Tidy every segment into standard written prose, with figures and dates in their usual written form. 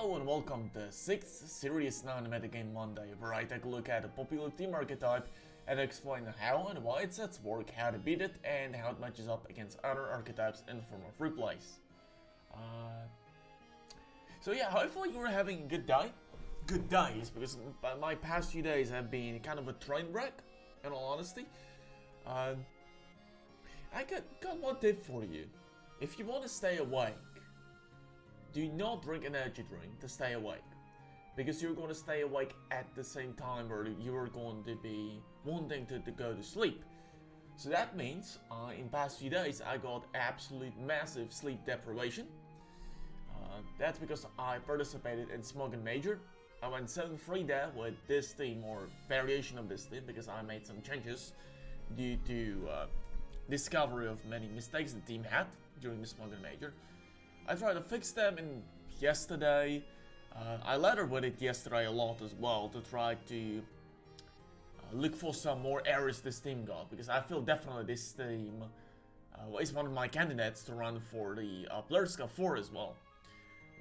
Hello and welcome to 6th Series 9 Metagame Monday, where I take a look at a popular team archetype and explain how and why its sets work, how to beat it, and how it matches up against other archetypes in the form of replays. So yeah, hopefully you're having a good day. Good days, because my past few days have been kind of a train wreck, in all honesty. I got one tip for you. If you want to stay awake, do not drink an energy drink to stay awake, because you're going to stay awake at the same time where you're going to be wanting to go to sleep. So that means in past few days I got absolute massive sleep deprivation. That's because I participated in Smog and Major. I went 7-3 there with this team, or variation of this team, because I made some changes due to discovery of many mistakes the team had during the Smog and Major. I tried to fix them yesterday. I lettered with it yesterday a lot as well to try to look for some more errors this team got, because I feel definitely this team is one of my candidates to run for the Players Cup 4 as well.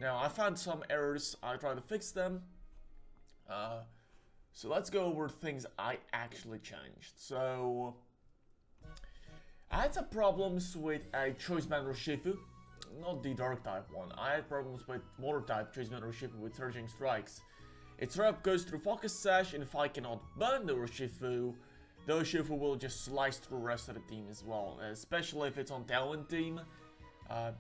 Now I found some errors, I tried to fix them. So let's go over things I actually changed. So I had some problems with a Choice Band Urshifu. Not the dark type one. I had problems with water type Choice Band Urshifu with Surging Strikes. Its rep goes through Focus Sash, and if I cannot burn the Urshifu will just slice through the rest of the team as well. Especially if it's on Tailwind team. Yeah,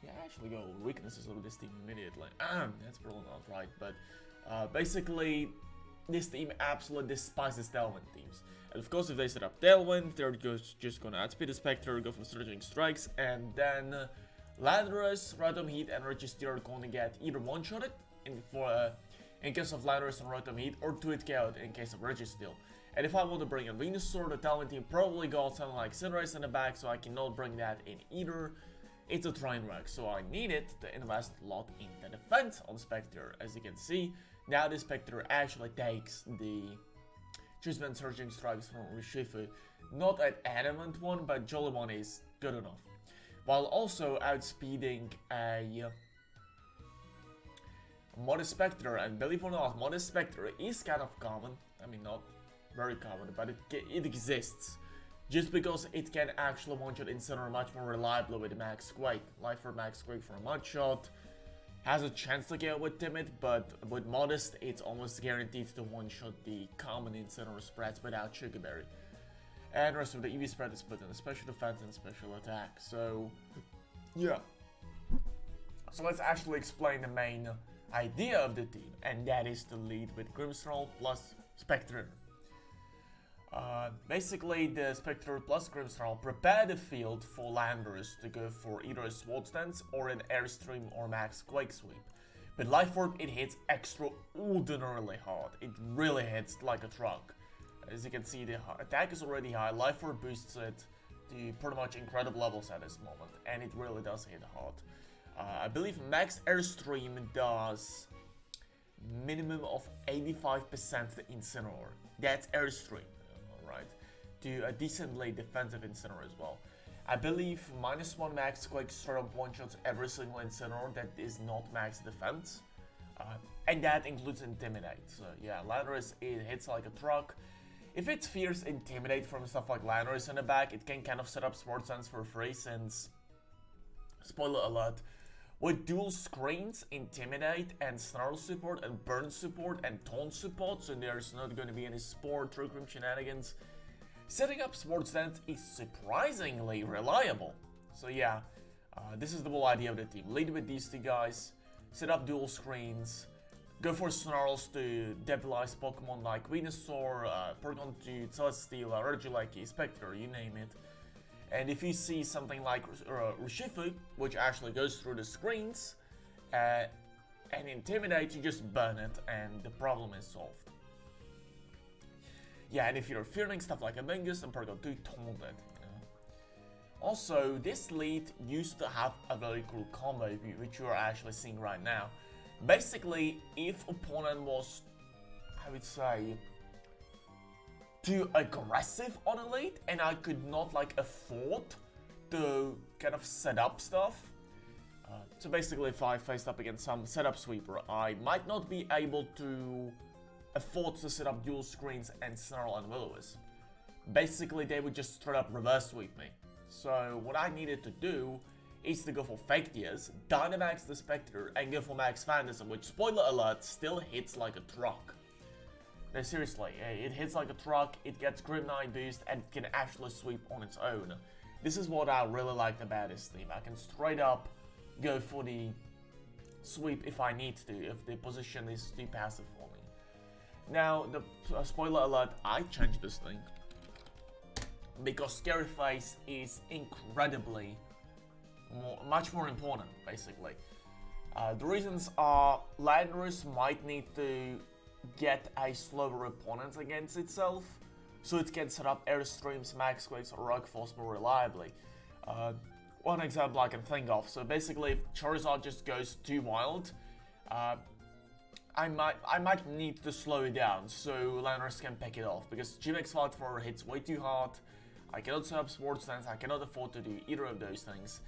I actually go over weaknesses of this team immediately. That's probably not right, but basically this team absolutely despises Tailwind teams. And of course, if they set up Tailwind, they're just gonna outspeed the Spectrier, go for Surging Strikes, and then Landorus, Rotom Heat, and Registeel are gonna get either one-shotted in case of Landorus and Rotom Heat, or 2-hit KO'd in case of Registeel. And if I want to bring a Venusaur, the Tailwind team probably got something like Cinderace in the back, so I cannot bring that in either. It's a train wreck, so I needed to invest a lot in the defense on Spectrier. As you can see, now the Spectrier actually takes the Choice Band Surging Strikes from Urshifu. Not an adamant one, but Jolly one is good enough. While also outspeeding a Modest Spectrier, and believe it or not, Modest Spectrier is kind of common. I mean, not very common, but it exists. Just because it can actually one-shot Incineroar much more reliably with Max Quake. Life for Max Quake for a one-shot. Has a chance to get with Timid, but with Modest, it's almost guaranteed to one-shot the common Incineroar spreads without Sugar Berry. And the rest of the EV spread is put in special defense and special attack. So, yeah. So let's actually explain the main idea of the team, and that is to lead with Grimmsnarl plus Spectrier. Basically, the Spectrier plus Grimmsnarl prepare the field for Landorus to go for either a Swords Dance or an Airstream or Max Quake Sweep. With Life Orb, it hits extraordinarily hard. It really hits like a truck. As you can see, the attack is already high, Life Orb boosts it to pretty much incredible levels at this moment, and it really does hit hard. I believe Max Airstream does minimum of 85% to Incineroar. That's Airstream. Right, to a decently defensive Incineroar as well. I believe -1 Max Quake straight up one-shots every single Incineroar that is not max defense. And that includes Intimidate. So yeah, Landorus, it hits like a truck. If it's Fierce Intimidate from stuff like Landorus in the back, it can kind of set up Swords Dance for free, since, spoiler alert, with dual screens, Intimidate and Snarl support and Burn support and Taunt support, so there's not going to be any Spore, Trick Room shenanigans, setting up Swords Dance is surprisingly reliable. So yeah, this is the whole idea of the team. Lead with these two guys, set up dual screens, go for Snarls to debilize Pokemon like Venusaur, Porygon to Celesteela, Registeel, Spectrier, you name it. And if you see something like Urshifu, which actually goes through the screens, and Intimidate, you just burn it and the problem is solved. Yeah, and if you're fearing stuff like Avengus and Porygon 2, taunt it, you know. Also, this lead used to have a very cool combo, which you are actually seeing right now. Basically, if opponent was, I would say, too aggressive on a lead, and I could not like afford to kind of set up stuff, So basically, if I faced up against some setup sweeper, I might not be able to afford to set up dual screens and Snarl and Will-O-Wisp. Basically, they would just straight up reverse sweep me. So what I needed to do is to go for Fake Tears, Dynamax the Spectrier, and go for Max Phantasm, which, spoiler alert, still hits like a truck. No, seriously, it hits like a truck, it gets Grim 9 boost, and it can actually sweep on its own. This is what I really liked about this team. I can straight up go for the sweep if I need to, if the position is too passive for me. Now, the spoiler alert, I changed this thing because Scary Face is incredibly much more important, basically. The reasons are Landorus might need to get a slower opponent against itself, so it can set up Airstreams, Max Quakes, or Rock Force more reliably. One example I can think of, so basically if Charizard just goes too wild, I might need to slow it down so Landorus can pick it off, because GMX Fight Thrower hits way too hard, I cannot set up Swords Dance, I cannot afford to do either of those things,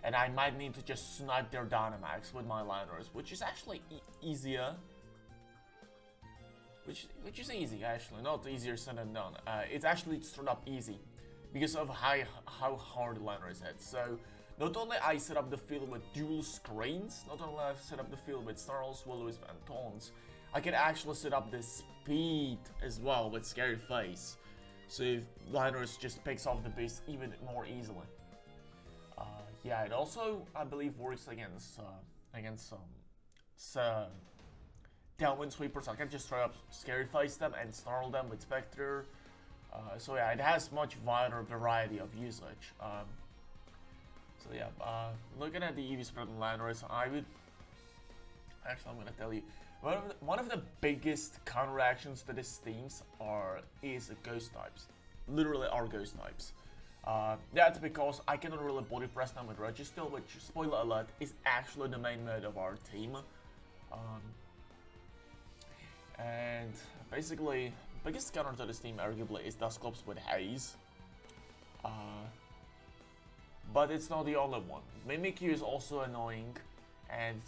and I might need to just snipe their Dynamax with my Landorus, which is actually easier. Which is easy, actually, not easier said than done. It's actually straight up easy because of how hard Landorus hits. So not only I set up the field with dual screens, not only I set up the field with Snarls, Will-O-Wisp, and Taunts, I can actually set up the speed as well with Scary Face. So if Landorus just picks off the boost even more easily. Yeah, it also, I believe, works against some downwind sweepers. I can just straight up Scary Face them and Snarl them with Spectrier. So yeah, it has much wider variety of usage. So yeah, looking at the EV spread on Landorus, I would... Actually, I'm gonna tell you, one of the biggest counteractions to this teams is ghost types. Literally are ghost types. That's because I cannot really body press them with Registeel, which, spoiler alert, is actually the main mode of our team. And basically, biggest counter to this team arguably is Dusclops with Haze. But it's not the only one. Mimikyu is also annoying, and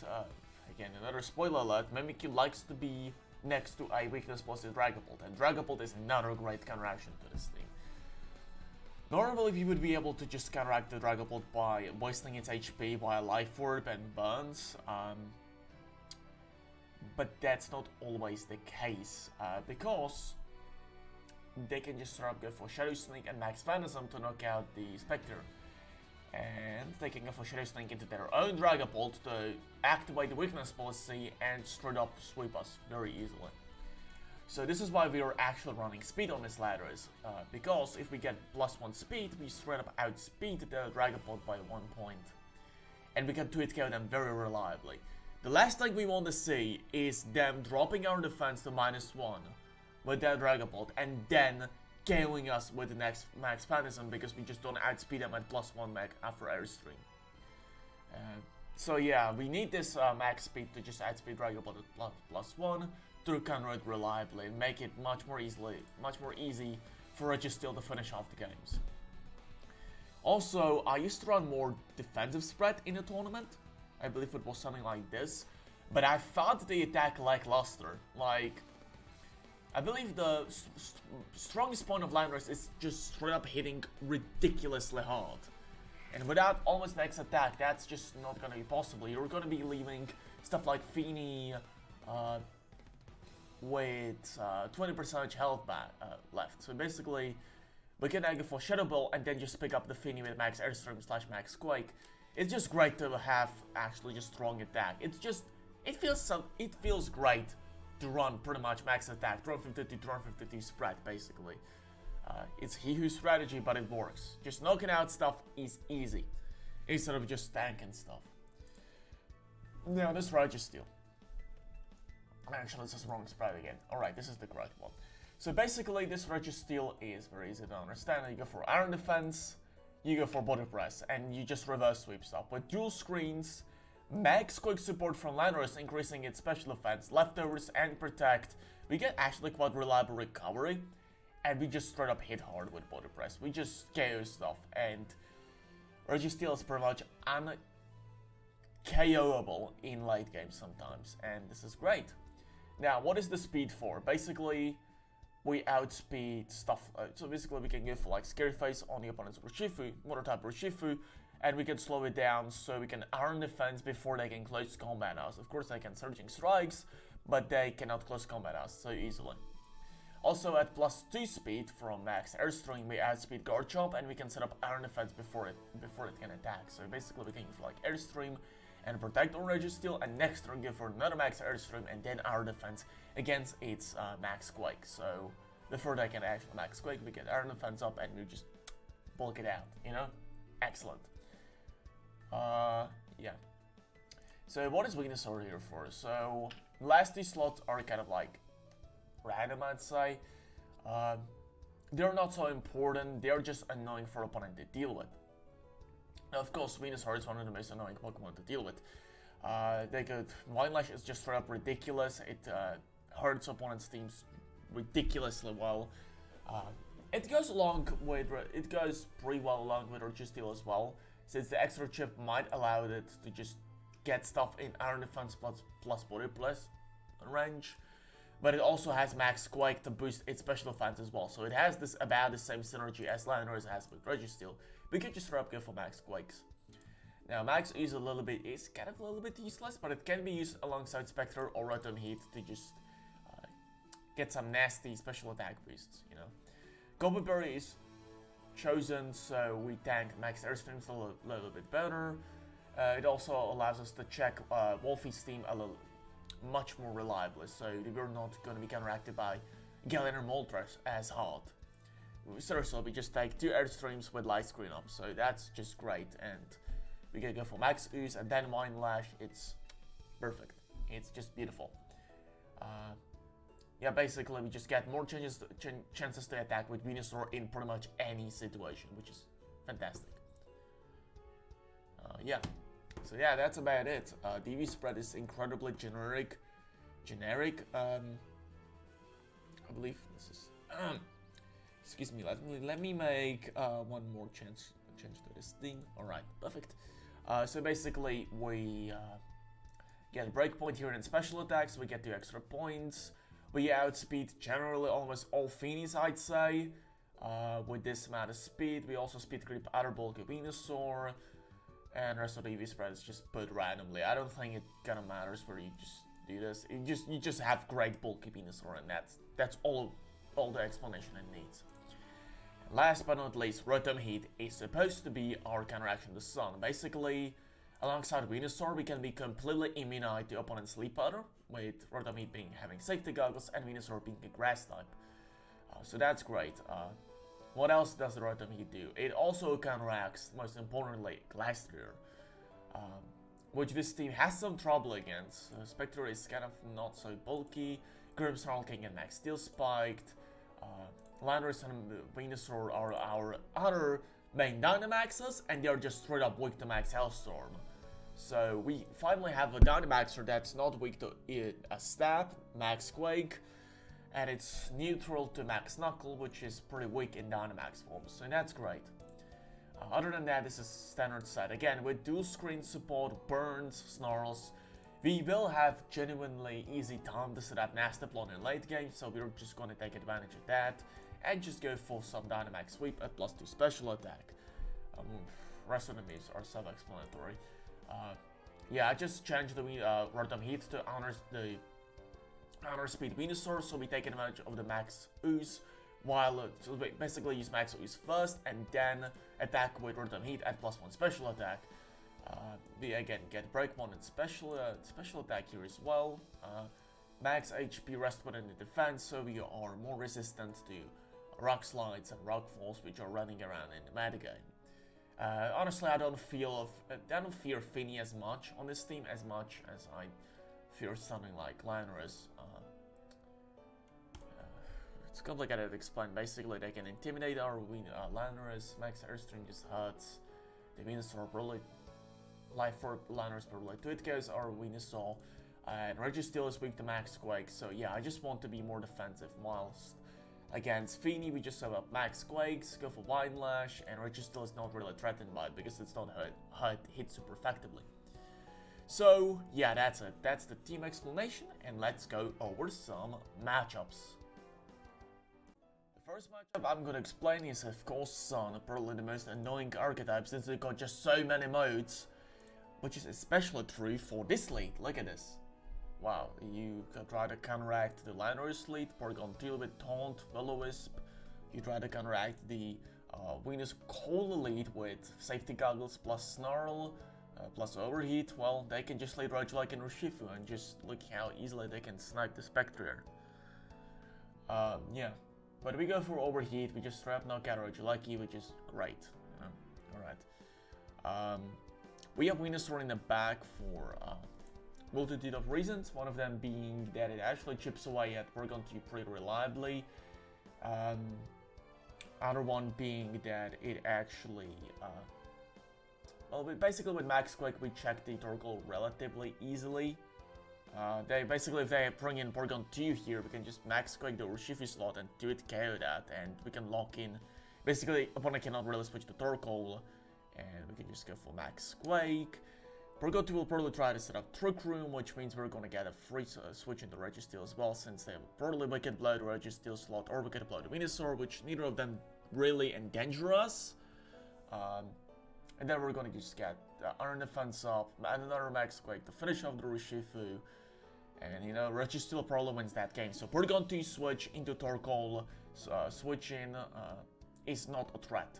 again, another spoiler alert, Mimikyu likes to be next to a weakness plus Dragapult, and Dragapult is another great counteraction to this team. Normally you would be able to just counteract the Dragapult by wasting its HP by Life Orb and Burns, but that's not always the case, because they can just straight up go for Shadow Sneak and Max Phantasm to knock out the Spectre. And they can go for Shadow Sneak into their own Dragapult to activate the weakness policy and straight up sweep us very easily. So this is why we are actually running speed on this Landorus, because if we get +1 speed, we straight up outspeed the Dragapult by 1 point. And we can 2-hit KO them very reliably. The last thing we want to see is them dropping our defense to -1 with their Dragapult and then KOing us with the next Max Phantasm because we just don't outspeed them at +1 mech after Airstream. So yeah, we need this max speed to just outspeed Dragapult at +1 to counter it reliably and make it much more easy for Registeel to finish off the games. Also, I used to run more defensive spread in the tournament. I believe it was something like this, but I found the attack lackluster. Like, I believe the strongest point of Landorus is just straight up hitting ridiculously hard. And without almost max attack, that's just not gonna be possible. You're gonna be leaving stuff like Feeny with 20% health left. So basically, we can go for Shadow Ball and then just pick up the Feeny with max Airstream / max Quake. It's just great to have actually just strong attack. It feels great to run pretty much max attack, turn 52, turn 52 spread basically. It's He-Who strategy, but it works. Just knocking out stuff is easy, instead of just tanking stuff. Now this Registeel. Actually, this is wrong spread again. Alright, this is the correct one. So basically, this Registeel is very easy to understand. You go for Iron Defense, you go for Body Press, and you just reverse sweep stuff. With dual screens, max Quake support from Landorus increasing its special defense, leftovers, and protect, we get actually quite reliable recovery, and we just straight up hit hard with Body Press. We just KO stuff, and Registeel is pretty much KOable in late game sometimes, and this is great. Now, what is the speed for? Basically, we outspeed stuff, so basically we can go for like Scary Face on the opponent's Urshifu, Water type Urshifu, and we can slow it down so we can iron defense before they can close combat us. Of course they can Surging Strikes, but they cannot close combat us so easily. Also at +2 speed from max Airstream, we outspeed Garchomp and we can set up iron defense before it can attack. So basically we can use like Airstream and protect on Registeel, and next turn go for another max Airstream and then iron defense against its max Quake. So before they can actually max Quake, we get iron defense up and we just bulk it out, you know? Excellent. Yeah. So what is Venukoal here for? So last 2 slots are kind of like random, I'd say. They're not so important, they're just annoying for opponent to deal with. Now, of course, Venukoal is one of the most annoying Pokemon to deal with. Wind Lash is just straight up ridiculous. It hurts opponent's teams ridiculously well. It goes pretty well along with Registeel as well, since the extra chip might allow it to just get stuff in Iron Defense plus Body Plus range. But it also has Max Quake to boost its special defense as well. So it has this about the same synergy as Landorus has with Registeel. We could just straight up go for Max Quakes. Now Max Ooze is kind of a little bit useless, but it can be used alongside Spectre or Rotom Heat to just get some nasty special attack boosts, you know. Goblin Berry is chosen so we tank Max Airstreams a little bit better. It also allows us to check Wolfeys team a little much more reliably, so we're not going to be counteracted by Galleon or Moltres as hard. Seriously, we just take 2 Airstreams with light screen up, so that's just great, and we can go for Max Ooze and then Wind Lash. It's perfect. It's just beautiful. Yeah, basically we just get more chances to attack with Venusaur in pretty much any situation, which is fantastic. Yeah. So yeah, that's about it. DV spread is incredibly generic. I believe this is. Excuse me. Let me make one more change to this thing. All right, perfect. So basically we get a breakpoint here in special attacks. We get 2 extra points. We outspeed generally almost all Finis, I'd say. With this amount of speed, we also speed creep other bulky Venusaur. And the rest of the EV spread is just put randomly. I don't think it kind of matters where you just do this. You just have great bulky Venusaur, and that's all the explanation it needs. Last but not least, Rotom Heat is supposed to be our counteraction to Sun. Basically, alongside Venusaur, we can be completely immune to opponent's Sleep Powder, with Rotom Heat having Safety Goggles and Venusaur being a Grass type. So that's great. What else does the Rotom Heat do? It also counteracts, most importantly, Glastrier, which this team has some trouble against. Spectrier is kind of not so bulky, Grimmsnarl can get Max Steel spiked, Landorus and Venusaur are our other main Dynamaxes, and they're just straight up weak to Max Hellstorm. So we finally have a Dynamaxer that's not weak to a Stab, Max Quake, and it's neutral to Max Knuckle, which is pretty weak in Dynamax form, so that's great. Other than that, this is standard set. Again, with dual screen support, burns, snarls, we will have genuinely easy time to set up Nasty Plot in late game, so we're just going to take advantage of that and just go for some Dynamax Sweep at +2 special attack. Rest of the moves are self-explanatory. Yeah, I just changed the Rotom Heat to honor speed Venusaur, so we take advantage of the Max Ooze, while so we basically use Max Ooze first and then attack with Rotom Heat at +1 special attack. We again get Breakpoint and special attack here as well. Max HP rest within the defense, so we are more resistant to Rock Slides and Rock Falls, which are running around in the metagame. Honestly, I don't fear Finny as much on this team as much as I fear something like Landorus. It's complicated to explain. Basically, they can intimidate our Landorus. Max Airstream just hurts. The Venusaur probably life for Landorus probably 2 it goes our Venusaur. And Registeel is weak to Max Quake. So yeah, I just want to be more defensive. Whilst against Feeny, we just have up Max Quakes, go for Wind Lash, and Registeel is not really threatened by it because it's not hit super effectively. So yeah, that's it. That's the team explanation, and let's go over some matchups. The first matchup I'm gonna explain is of course Sun, probably the most annoying archetype since they got just so many modes, which is especially true for this lead. Look at this. Wow, you can try to counteract the Landorus lead, Registeel with Taunt, Will-O-Wisp. You try to counteract the Venukoal lead with Safety Goggles plus Snarl, plus Overheat. Well, they can just lead Registeel and Urshifu, and just look how easily they can snipe the Spectrier. Yeah, but we go for Overheat, we just straight up knock out Registeel, which is great. Alright. We have Venusaur in the back for multitude of reasons, one of them being that it actually chips away at Porygon 2 pretty reliably. Other one being that it actually, well, basically with Max Quake we check the Torkoal relatively easily. If they bring in Porygon 2 here, we can just Max Quake the Urshifu slot and do it KO that, and we can lock in. Basically, opponent cannot really switch to Torkoal, and we can just go for Max Quake. Porygon 2 will probably try to set up Trick Room, which means we're gonna get a free switch into Registeel as well, since they will probably Wicked Blow the Registeel slot or Wicked Blow the Venusaur, which neither of them really endanger us. And then we're gonna just get Iron Defense up, and another Max Quake to finish off the Urshifu. And you know, Registeel probably wins that game. So Porygon 2 switch into Torkoal, switching is not a threat.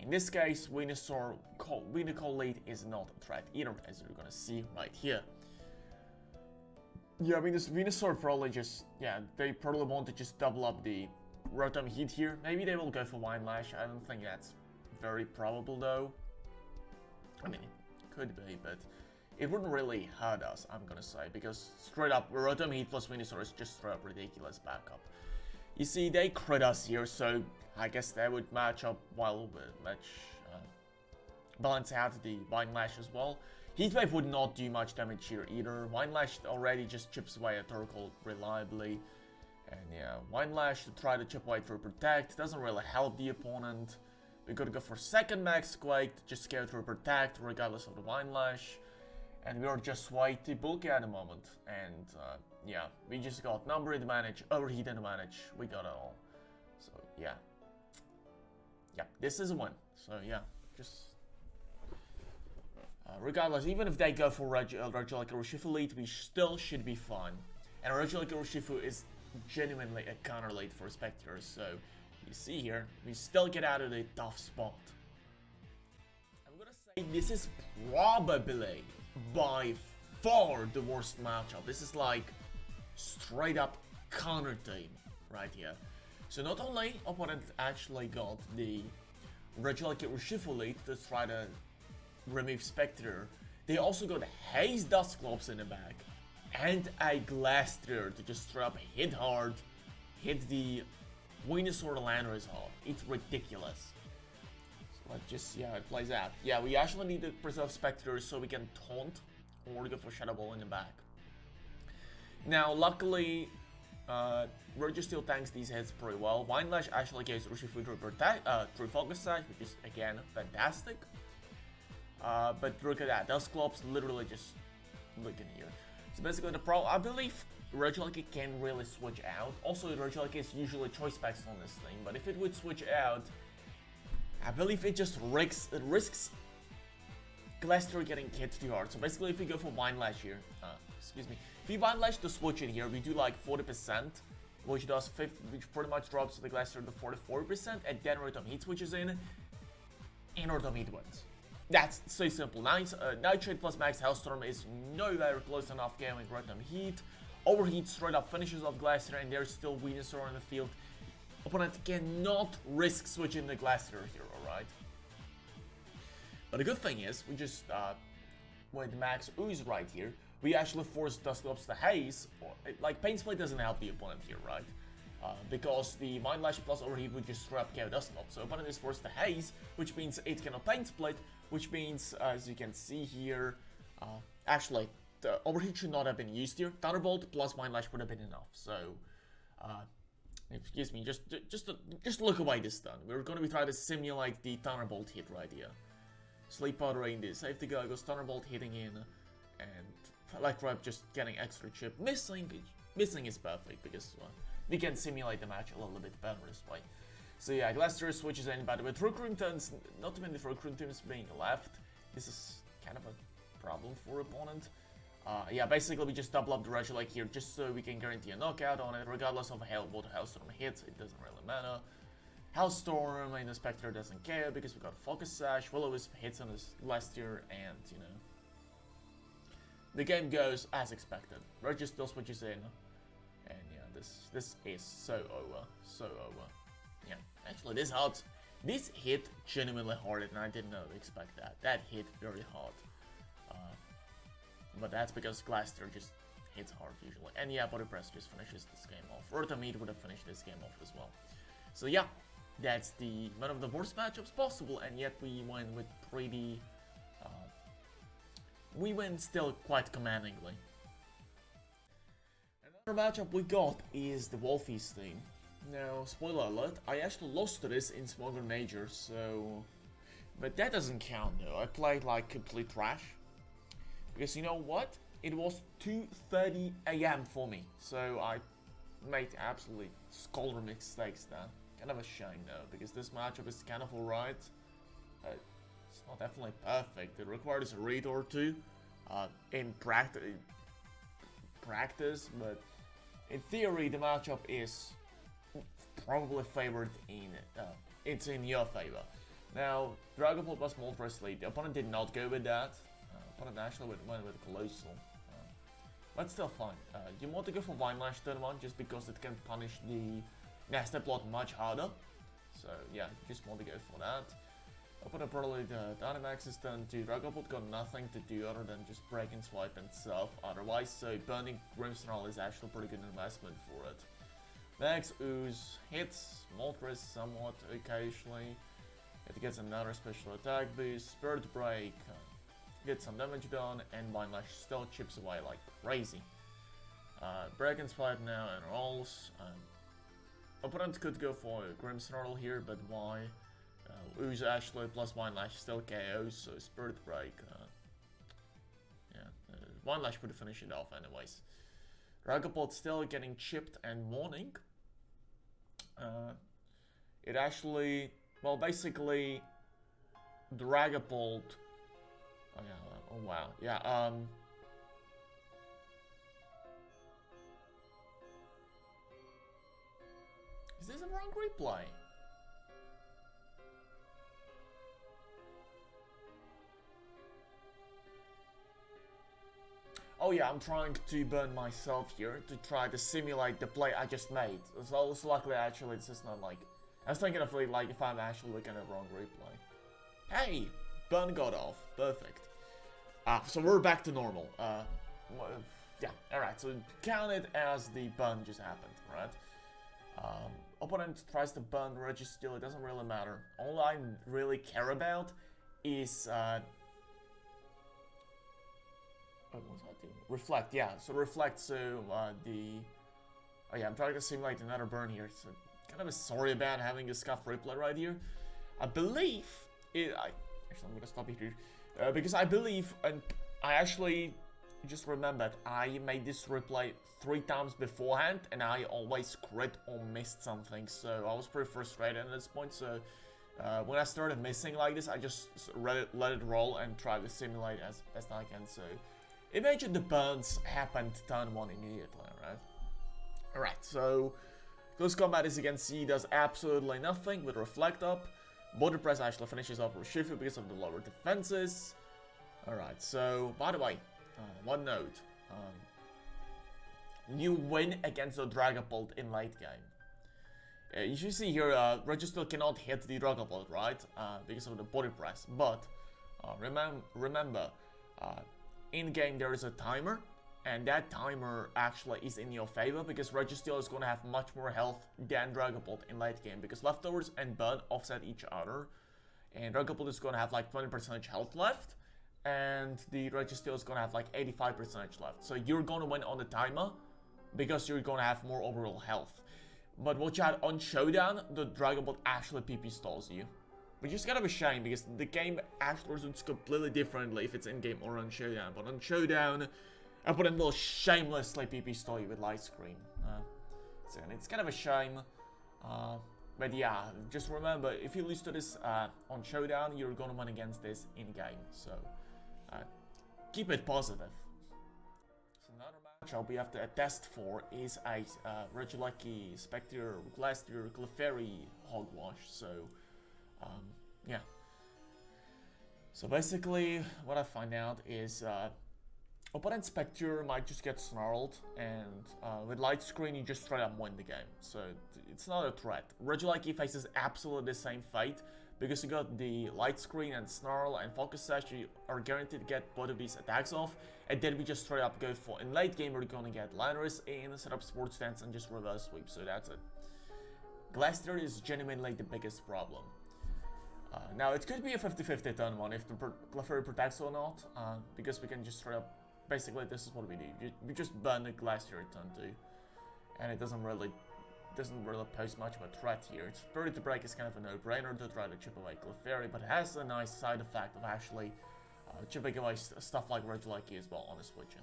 In this case, Venukoal lead is not a threat either, as you're gonna see right here. Yeah, I mean, this Venusaur probably just, yeah, they probably want to just double up the Rotom Heat here. Maybe they will go for Wine Lash. I don't think that's very probable though. I mean, it could be, but it wouldn't really hurt us, I'm gonna say, because straight up, Rotom Heat plus Venusaur is just straight up ridiculous backup. You see, they crit us here, so I guess they would match up well with balance out the Wine Lash as well. Heat Wave would not do much damage here either. Wine Lash already just chips away at Torkoal reliably. And yeah, Wine Lash to try to chip away through Protect doesn't really help the opponent. We gotta go for second Max Quake to just scale through Protect regardless of the Wine Lash. And we are just way too bulky at the moment. And yeah, we just got Number advantage, Overheat advantage, we got it all. So yeah. Yeah, this is a win. So yeah, just regardless, even if they go for Registeel Urshifu lead, we still should be fine. And Registeel Urshifu is genuinely a counter lead for Spectrier, so you see here, we still get out of the tough spot. I'm gonna say this is probably by far the worst matchup. This is like straight up counter team right here. So not only opponent actually got the Registeel Urshifu lead to try to remove Spectrier, they also got Haze Dusclops in the back and a Glastrier to just straight up hit hard, hit the Venusaur Landorus hard. It's ridiculous. So let's just see how it plays out. Yeah, we actually need to preserve Spectrier so we can taunt or go for Shadow Ball in the back. Now, luckily, Registeel tanks these hits pretty well. Wine Lash actually gives Urshifu through Focus Sash, which is again fantastic. But look at that, Dusclops literally just look in here. So basically the problem, I believe Registeel can really switch out. Also, Registeel is usually choice specs on this thing, but if it would switch out, I believe it just risks Glastrier getting hit too hard. So basically if we go for Wine Lash here, excuse me, if we Wine Lash the switch in here, we do like 40%, which pretty much drops the Glastrier to 44%, and then Rotom Heat switches in, and Rotom Heat wins. That's so simple. Nitrate plus Max Hellstorm is nowhere close enough getting Rotom Heat. Overheat straight up finishes off Glastrier, and there's still Venusaur on the field. Opponent cannot risk switching the Glastrier here, alright? But the good thing is, we just, with Max Ooze right here, we actually force Dusclops to Haze. Like, Pain Split doesn't help the opponent here, right? Because the Mind Lash plus Overheat would just straight up KO Dusclops. So opponent is forced to Haze, which means it cannot Pain Split, which means, as you can see here, actually, the Overheat should not have been used here. Thunderbolt plus Mind Lash would have been enough. So, excuse me, just look away this turn. We're going to be trying to simulate the Thunderbolt hit right here. Sleep Powder in the Safety Goggles, Thunderbolt hitting in, and like Rep just getting extra chip. Missing is perfect because we can simulate the match a little bit better this way. So yeah, Glastrier switches in, but with recruiting turns, not too many recruiting teams being left, this is kind of a problem for opponent. Yeah, basically we just double up the Registeel here just so we can guarantee a knockout on it, regardless of what Hailstorm hits, it doesn't really matter. Hailstorm and the Spectrier doesn't care because we got Focus Sash, Will-O-Wisp hits on his Glastrier, and you know, the game goes as expected. Registeel switches in, and yeah, this is so over. Yeah, actually this hit genuinely hard, and I did not expect that. That hit very hard. But that's because Glastrier just hits hard usually. And yeah, Body Press just finishes this game off. Earthamid would have finished this game off as well. So yeah, that's one of the worst matchups possible, and yet we win with pretty... we win still quite commandingly. Another matchup we got is the Wolfeys team. Now, spoiler alert, I actually lost to this in Smoker Major, so... But that doesn't count though, I played like complete trash. Because you know what? It was 2:30 AM for me, so I made absolutely scholar mistakes then. Kind of a shame though, because this matchup is kind of alright. It's not definitely perfect, it requires a read or two in practice, but in theory the matchup is probably favored it's in your favor. Now, Dragapult was Moltres lead, the opponent did not go with that. Opponent actually went with Coalossal. But still fine. You want to go for Vine Lash turn 1 just because it can punish the Nasty Plot much harder. So yeah, you just want to go for that. Opponent probably the Dynamax is turn 2. Dragapult got nothing to do other than just break and swipe and stuff otherwise, so burning Grimmsnarl is actually a pretty good investment for it. Next, Ooze hits Moltres somewhat occasionally. It gets another special attack boost, Spirit Break, gets some damage done, and Vine Lash still chips away like crazy. Break and Swipe now and rolls. Opponent could go for Grimmsnarl here, but why? Ooze actually plus Vine Lash still KOs, so Spirit Break. Vine Lash would finish it off anyways. Dragapult still getting chipped and mourning. It actually, well, basically, Dragapult. Oh yeah, oh wow, yeah, is this a wrong replay? Oh yeah, I'm trying to burn myself here to try to simulate the play I just made. So luckily actually it's just not like... I was thinking of like if I'm actually looking at a wrong replay. Hey! Burn got off. Perfect. So we're back to normal. Yeah, alright, so count it as the burn just happened, right? Opponent tries to burn Registeel, it doesn't really matter. All I really care about is... what was I doing? Reflect, yeah, so reflect, so oh yeah, I'm trying to simulate another burn here, so kind of sorry about having a scuff replay right here. I believe, actually I'm gonna stop it here. Because I believe, and I actually just remembered, I made this replay 3 times beforehand, and I always crit or missed something, so I was pretty frustrated at this point, so when I started missing like this, I just let it roll and try to simulate as best I can, so imagine the burns happened turn 1 immediately, right? Alright, so close combat as you can see does absolutely nothing with Reflect Up. Body Press actually finishes off Urshifu because of the lower defenses. Alright, so, by the way, one note. You win against the Dragapult in late game. You should see here, Registeel cannot hit the Dragapult, right? Because of the Body Press. But, remember, in game there is a timer. And that timer actually is in your favor because Registeel is going to have much more health than Dragapult in late game because Leftovers and Burn offset each other. And Dragapult is going to have like 20% health left. And the Registeel is going to have like 85% left. So you're going to win on the timer because you're going to have more overall health. But watch out, on Showdown, the Dragapult actually PP stalls you. which is kind of a shame because the game actually results completely differently if it's in-game or on Showdown. But on Showdown, opponent will shamelessly PP stall you with light screen. So it's kind of a shame. But yeah, just remember, if you lose to this on Showdown, you're gonna win against this in-game. So keep it positive. So another matchup we have to test for is a Registeel, Spectrier, Glastrier, Clefairy Hogwash. So yeah. So basically, what I find out is opponent Spectrier might just get snarled, and with light screen you just straight up win the game. So it's not a threat. Registeel faces absolutely the same fate because you got the light screen and snarl and focus sash. You are guaranteed to get both of these attacks off, and then we just straight up go for in late game we're gonna get Landorus in, set up sports stance, and just reverse sweep. So that's it. Glastrier is genuinely the biggest problem. Now it could be a 50-50 turn one if the Clefairy protects or not, because we can just straight up. Basically, this is what we do. We just burn the Glastrier turn 2, and it doesn't really pose much of a threat here. It's Spirit to Break is kind of a no-brainer to try to chip away Clefairy, but it has a nice side effect of actually chipping away stuff like Registeel as well on the switching.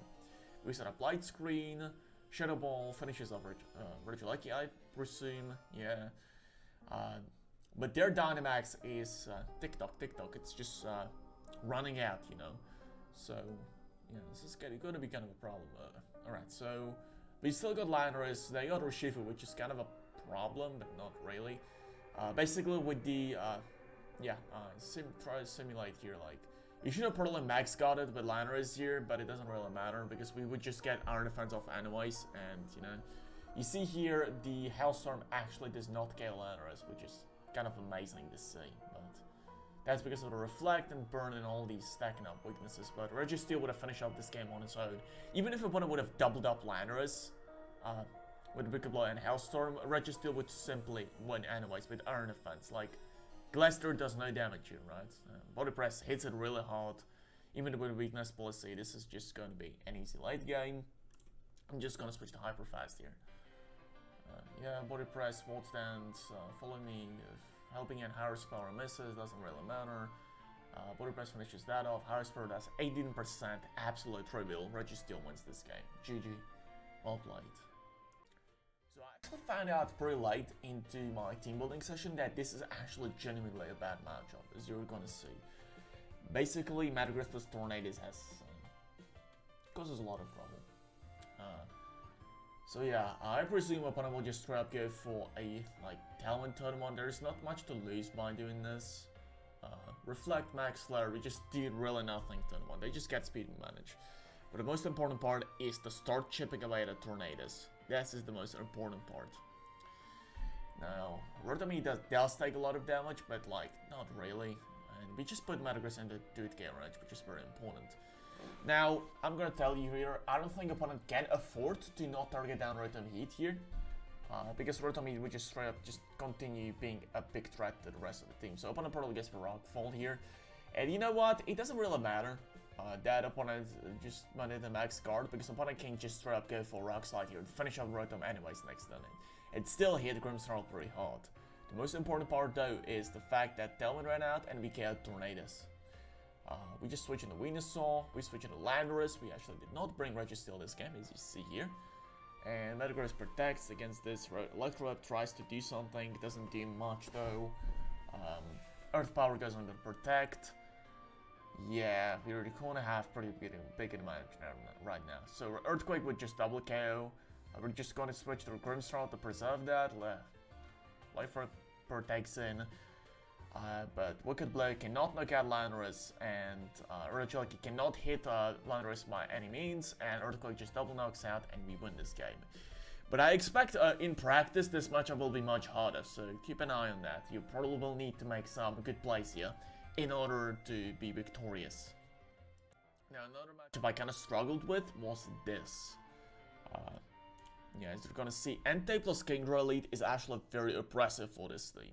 We set up Light Screen, Shadow Ball finishes off Registeel, I presume, yeah. But their Dynamax is tick-tock. It's just running out, you know. So yeah, this is going to be kind of a problem. Alright, so we still got Landorus, they got Urshifu, which is kind of a problem, but not really. Basically with the, try to simulate here, like, you should have probably max got it with Landorus here, but it doesn't really matter, because we would just get our defense off anyways, and, you know, you see here, the Hailstorm actually does not kill Landorus, which is kind of amazing to see, but that's because of the Reflect and Burn and all these stacking up weaknesses. But Registeel would have finished off this game on its own. Even if opponent would have doubled up Landorus with Wicked Blow and Hailstorm, Registeel would simply win anyways with Iron Offense. Like, Glastrier does no damage here, right? Body Press hits it really hard. Even with Weakness Policy, this is just going to be an easy late game. I'm just going to switch to Hyper Fast here. Yeah, Body Press, Wall Stand, follow me, helping in Harris Power misses, doesn't really matter. Body Press finishes that off, Harris Power does 18%, absolutely trivial. Registeel wins this game. GG, well played. So I actually found out pretty late into my team building session that this is actually genuinely a bad matchup, as you're gonna see. Basically, Metagross plus Tornadus causes a lot of trouble. So yeah, I presume opponent will just straight up go for a Talent turn 1. There's not much to lose by doing this. Reflect, Max Flare, we just did really nothing turn 1. They just get speed and manage. But the most important part is to start chipping away at Tornadus. This is the most important part. Now, Rotomy does take a lot of damage, but not really. And we just put Metagross into 2-hit game range, which is very important. Now, I'm gonna tell you here, I don't think opponent can afford to not target down Rotom Heat here. Because Rotom Heat would just straight up just continue being a big threat to the rest of the team. So opponent probably gets for Rockfall here. And you know what? It doesn't really matter that opponent just wanted the max guard, because opponent can just straight up go for Rock Slide here to finish off Rotom anyways next turn. It still hit Grimmsnarl pretty hard. The most important part though is the fact that Tailwind ran out and we killed Tornadus. We just switched into Venukoal, we switched into Landorus. We actually did not bring Registeel this game, as you see here. And Metagross protects against this. Electroweb tries to do something, doesn't do much though. Earth Power goes on to protect. Yeah, we're gonna have pretty big advantage right now. So Earthquake would just double KO. We're just gonna switch to Grimmsnarl to preserve that. Life protects in. But Wicked Blow cannot knock out Landorus, and Registeel cannot hit Landorus by any means, and Earthquake just double knocks out, and we win this game. But I expect in practice this matchup will be much harder, so keep an eye on that. You probably will need to make some good plays here in order to be victorious. Now another matchup I kind of struggled with was this. Yeah, as you're gonna see, Entei plus Kingdra Elite is actually very oppressive for this team.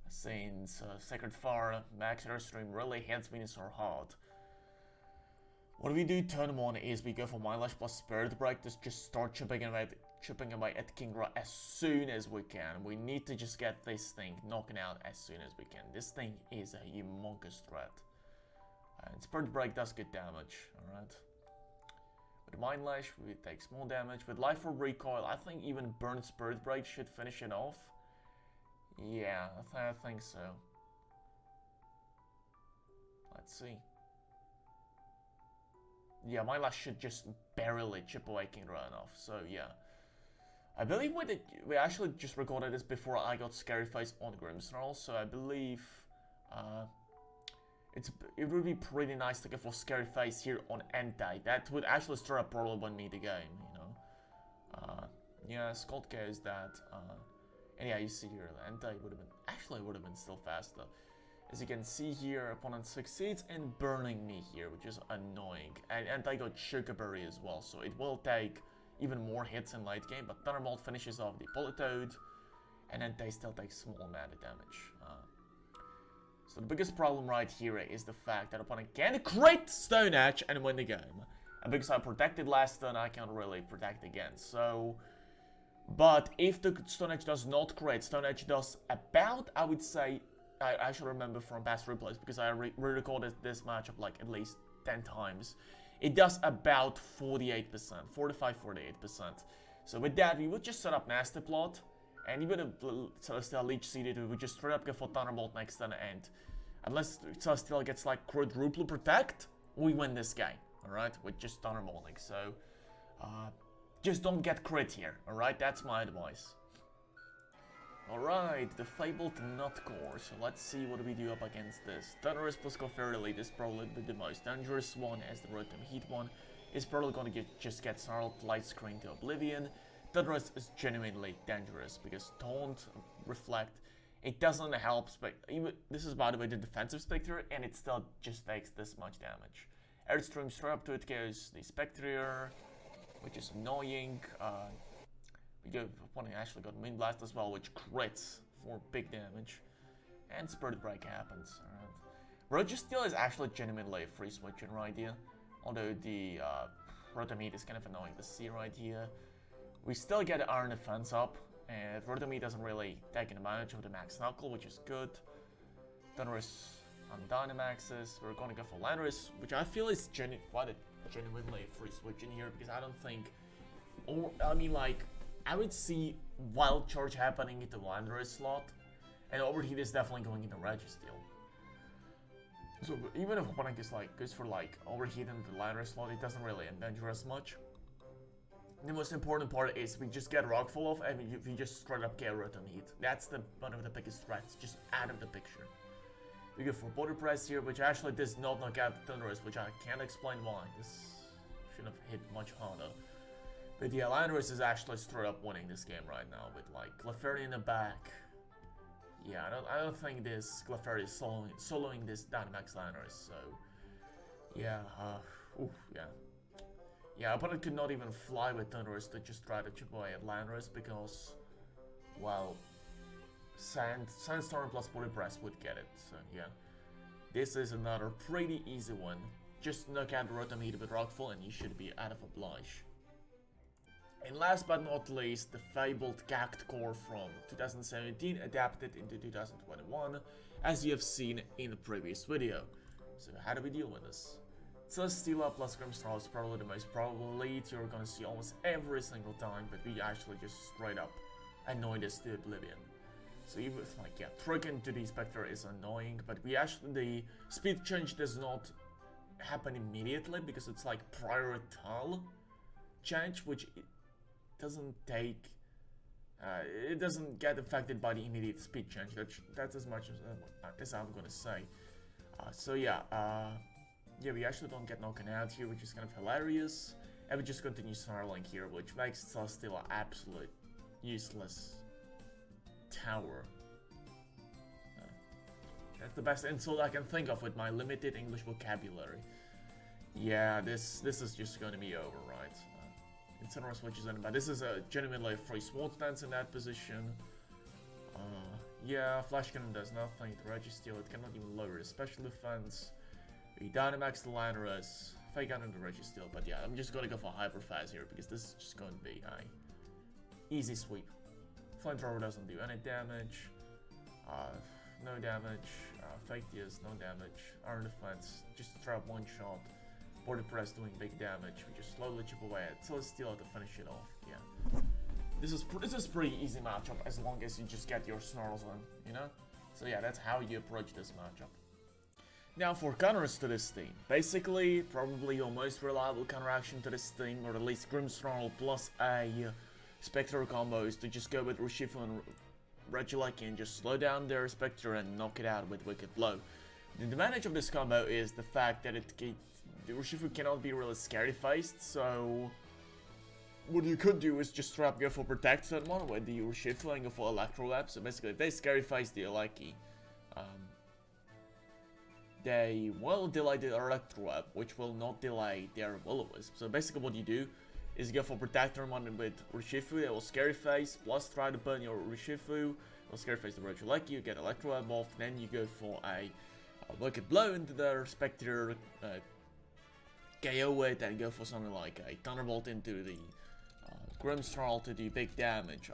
Since Sacred Fire, Max Airstream really hits Venusaur hard. What we do turn 1 is we go for Mindlash plus Spirit Break, just start chipping away at Kingra as soon as we can. We need to just get this thing knocking out as soon as we can. This thing is a humongous threat. And Spirit Break does good damage, alright. With Mindlash, we take small damage. With Life Orb Recoil, I think even Burn Spirit Break should finish it off. Yeah, I think so. Let's see. Yeah, Mindlash should just barely chip away Kingra enough, so yeah. I believe we actually just recorded this before I got Scary Face on Grimmsnarl, so I believe it would be pretty nice to go for Scary Face here on Entei. That would actually stir up probably win me the game, you know. Yeah, Scald goes that. And yeah, you see here, the Entei would have been still faster. As you can see here, opponent succeeds in burning me here, which is annoying. And I got Sugar Berry as well, so it will take even more hits in late game, but Thunderbolt finishes off the Politoed, and then they still take small amount of damage. So the biggest problem right here is the fact that opponent can crit Stone Edge and win the game. And because I protected last turn, I can't really protect again, so... But if the Stone Edge does not crit, Stone Edge does about, I would say... I should remember from past replays, because I re-recorded this matchup like at least 10 times. It does about 48%, 45-48%. So with that, we would just set up Nasty Plot, and even if Celesteela Leech Seeded, we would just straight up go for Thunderbolt next turn, and unless Celesteela gets like quadruple protect, we win this game, alright, with just Thunderbolting. So, just don't get crit here, alright, that's my advice. Alright, the Fabled Nutcore, so let's see what we do up against this. Thundurus plus Glastrier Rain is probably the most dangerous one, as the Rotom Heat one is probably going to just get Snarled Light Screen to Oblivion. Thundurus is genuinely dangerous, because Taunt, Reflect, it doesn't help, even this is by the way the defensive Spectrier, and it still just takes this much damage. Airstream straight up to it goes the Spectrier, which is annoying. Opponent actually got Wind Blast as well, which crits for big damage. And Spirit Break happens. Registeel is actually genuinely a free switching right here. Although the Rotom Heat is kind of annoying to see right here. We still get Iron Defense up. And Rotom Heat doesn't really take advantage of the Max Knuckle, which is good. Thundurus on Dynamaxes. We're going to go for Landorus, which I feel is quite a genuinely free switching here, because I don't think... I would see Wild Charge happening into Landorus slot, and Overheat is definitely going into Registeel. So even if opponent goes for Overheat into the Landorus slot, it doesn't really endanger us much. The most important part is we just get Rockfall off, and we just straight up get Rotom Heat. That's one of the biggest threats, just out of the picture. We go for Body Press here, which actually does not knock out Thundurus, which I can't explain why. This should have hit much harder. But yeah, Landorus is actually straight up winning this game right now with Glastrier in the back. Yeah, I don't think this Glastrier is soloing this Dynamax Landorus, so yeah, yeah, opponent could not even fly with Thundurus to just try to chip away at Landorus, because, well, Sandstorm plus Body Press would get it, so yeah. This is another pretty easy one. Just knock out Rotom Heat with Rockfall and you should be out of oblige. And last but not least, the fabled Gact Core from 2017 adapted into 2021, as you have seen in the previous video. So how do we deal with this? Celesteela plus Grimmsnarl is probably the most probable lead you're gonna see almost every single time, but we actually just straight up annoy this to oblivion. So even Trick into the Spectrier is annoying, but the speed change does not happen immediately because it's priorital change, which doesn't take, it doesn't get affected by the immediate speed change. That's as much as I'm gonna say. So yeah, we actually don't get knocked out here, which is kind of hilarious. And we just continue snarling here, which makes Celesteela absolute useless tower. That's the best insult I can think of with my limited English vocabulary. Yeah, this is just gonna be over, right? Incineroar switches in, but this is a genuinely free Sword Stance in that position. Yeah, Flash Cannon does nothing to Registeel, it cannot even lower his special defense. We Dynamax the Landorus, fake out into Registeel, but yeah, I'm just gonna go for Hyper Fast here because this is just going to be a easy sweep. Flamethrower doesn't do any damage, no damage, Fake Tears, no damage, Iron Defense, just trap one shot, Body Press doing big damage, we just slowly chip away at Celesteela to finish it off, yeah. This is pretty easy matchup as long as you just get your snarls on, you know? So yeah, that's how you approach this matchup. Now for counters to this team, basically probably your most reliable counteraction to this team, or at least Grimmsnarl plus a Spectre combo, is to just go with Urshifu and Registeel and just slow down their Spectre and knock it out with Wicked Blow. The advantage of this combo is the fact that the Urshifu cannot be really scary faced, so what you could do is just straight up go for Protect someone with the Urshifu and go for Electro Web. So basically if they scary face the Eleki, they will delay the Electro Web, which will not delay their Will-O-Wisp. So basically what you do is go for Protector one with Urshifu, it will scary face, plus try to burn your Urshifu, will scary face the Registeel, you get Electro Web off, then you go for a Wicked Blow into their Spectre, KO it, and go for something like a Thunderbolt into the Grimmsnarl to do big damage.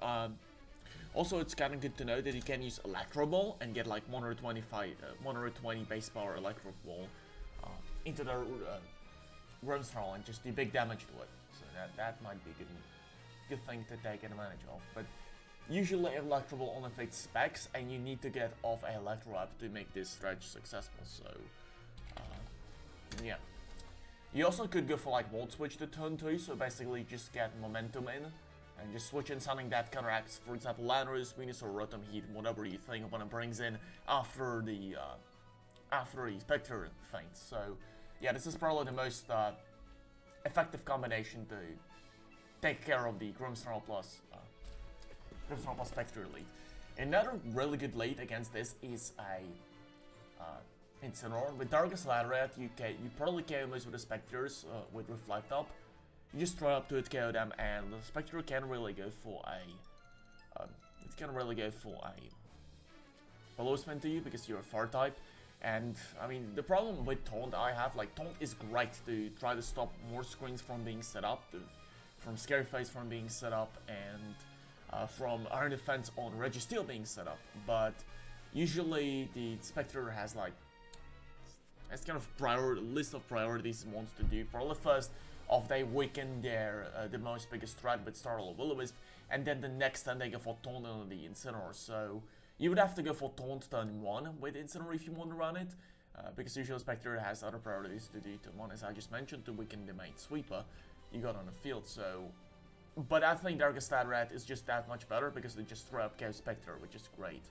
Also, it's kind of good to know that you can use Electro Ball and get like 120 base power Electro Ball into the Grimmsnarl and just do big damage to it. So that might be a good thing to take advantage of. But usually Electro Ball only affects specs, and you need to get off a Electro Up to make this stretch successful. So yeah. You also could go for like Volt Switch to turn 2, so basically just get momentum in and just switch in something that counteracts, for example, Landorus, Venus, or Rotom Heat, whatever you think opponent brings in after the Spectre feint. So yeah, this is probably the most effective combination to take care of the Grimmsnarl plus Spectre lead. Another really good lead against this is a Incineroar. With Darkest Lariat, you probably KO most with the Spectres with Reflect Up. You just try up to it, KO them, and the Spectre can really go for a Follow Spin to you because you're a Fire type. And I mean, the problem with Taunt I have, like, Taunt is great to try to stop more screens from being set up, from Scary Face from being set up, and from Iron Defense on Registeel being set up. But usually the Spectre has like kind of list of priorities it wants to do. Probably first off, they weaken their the most biggest threat with Startle or Will-O-Wisp, and then the next turn they go for Taunt on the Incineroar. So you would have to go for Taunt turn 1 with Incineroar if you want to run it, because usually Spectre has other priorities to do. One, as I just mentioned, to weaken the main sweeper you got on the field. So, but I think Darkest Rat is just that much better because they just throw up Chaos Spectre, which is great.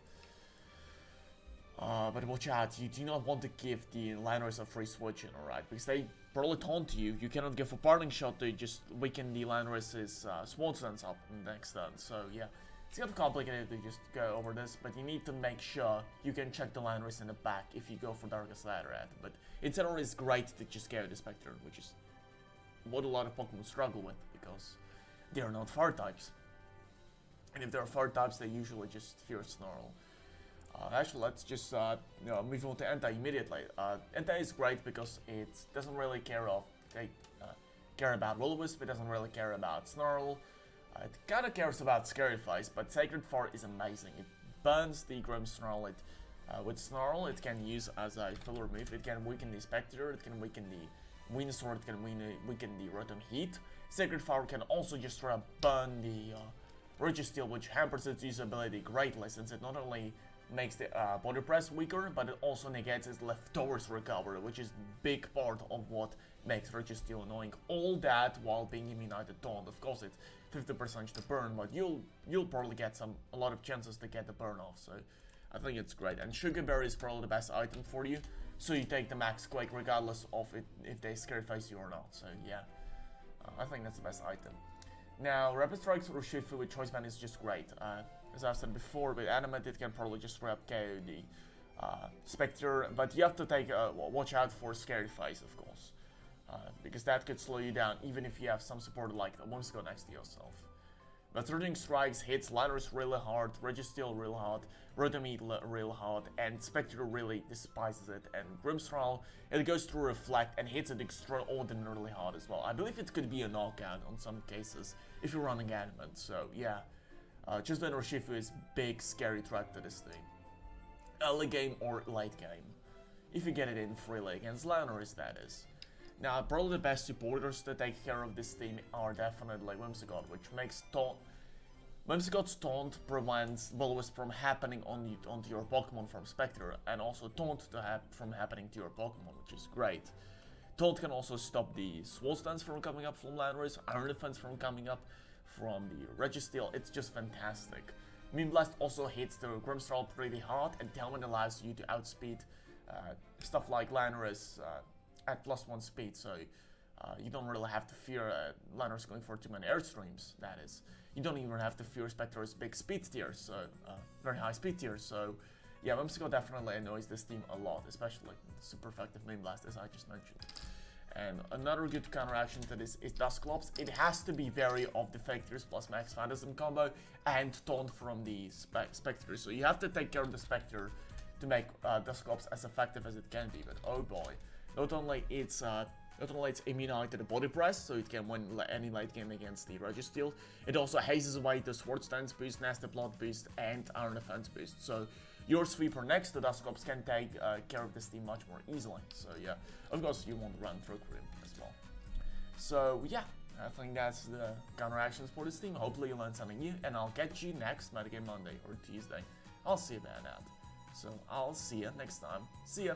But watch out, you do not want to give the Landorus a free switch in, alright? Because they probably taunt you. You cannot go for Parting Shot to just weaken the Landorus's Swan Stance up next turn. So yeah, it's kind of complicated to just go over this, but you need to make sure you can check the Landorus in the back if you go for Darkest Ladderhead. But it's always great to just carry the Spectre, which is what a lot of Pokemon struggle with, because they are not Fire types. And if they're Fire types, they usually just Fear Snarl. Actually, let's just move on to Entei immediately. Entei is great because it doesn't really care about Will-O-Wisp, it doesn't really care about Snarl. It kinda cares about Scary Face, but Sacred Fire is amazing. It burns the Grimmsnarl. With Snarl, it can use as a filler move. It can weaken the Spectre, it can weaken the Venusaur, it can weaken the Rotom Heat. Sacred Fire can also just try to burn the Registeel, which hampers its usability greatly, since it not only makes the body press weaker, but it also negates its leftovers recovery, which is big part of what makes Registeel annoying. All that while being immunized to Taunt. Of course, it's 50% to burn, but you'll probably get a lot of chances to get the burn off. So I think it's great. And Sugar Berry is probably the best item for you, so you take the max Quake regardless of if they scary face you or not. So yeah, I think that's the best item. Now, Rapid Strikes Urshifu with Choice Band is just great. As I've said before, with Animate it can probably just grab KO the Spectre, but you have to take watch out for Scary Face, of course, because that could slow you down even if you have some support like the Whimsicott next to yourself. But Surging Strikes hits Landorus really hard, Registeel real hard, Rotomete real hard, and Spectrier really despises it, and Grimmsnarl, it goes through Reflect and hits it extraordinarily hard as well. I believe it could be a knockout on some cases if you're running Adamant, so yeah. Just that Urshifu is big, scary threat to this thing. Early game or late game. If you get it in freely against Landorus, that is. Now, probably the best supporters to take care of this team are definitely Whimsicott, which makes Taunt. Whimsicott's Taunt prevents Will-O-Wisp from happening onto your Pokemon from Spectre, and also Taunt from happening to your Pokemon, which is great. Taunt can also stop the Swords Dance from coming up from Landorus, Iron Defense from coming up from the Registeel. It's just fantastic. Moonblast also hits the Grimmsnarl pretty hard, and Tailwind allows you to outspeed stuff like Landorus at +1 speed, so you don't really have to fear Landorus going for too many airstreams, that is. You don't even have to fear Spectre's big speed tier, so very high speed tier, so yeah, Whimsicott definitely annoys this team a lot, especially super effective Moonblast, as I just mentioned. And another good counteraction to this is Dusclops. It has to be very of the Fake Tears plus Max Phantasm combo and Taunt from the Spectre, so you have to take care of the Spectre to make Dusclops as effective as it can be, but oh boy. Not only it's immunized to the body press, so it can win any late game against the Registeel. It also hazes away the Swords Dance boost, Nasty Blood boost, and Iron Defense boost. So your sweeper next to Dusclops can take care of this team much more easily. So yeah, of course you want to run through Grim as well. So yeah, I think that's the counteractions for this team. Hopefully you learned something new, and I'll catch you next Metagame Monday or Tuesday. I'll see you about that. So I'll see you next time. See ya!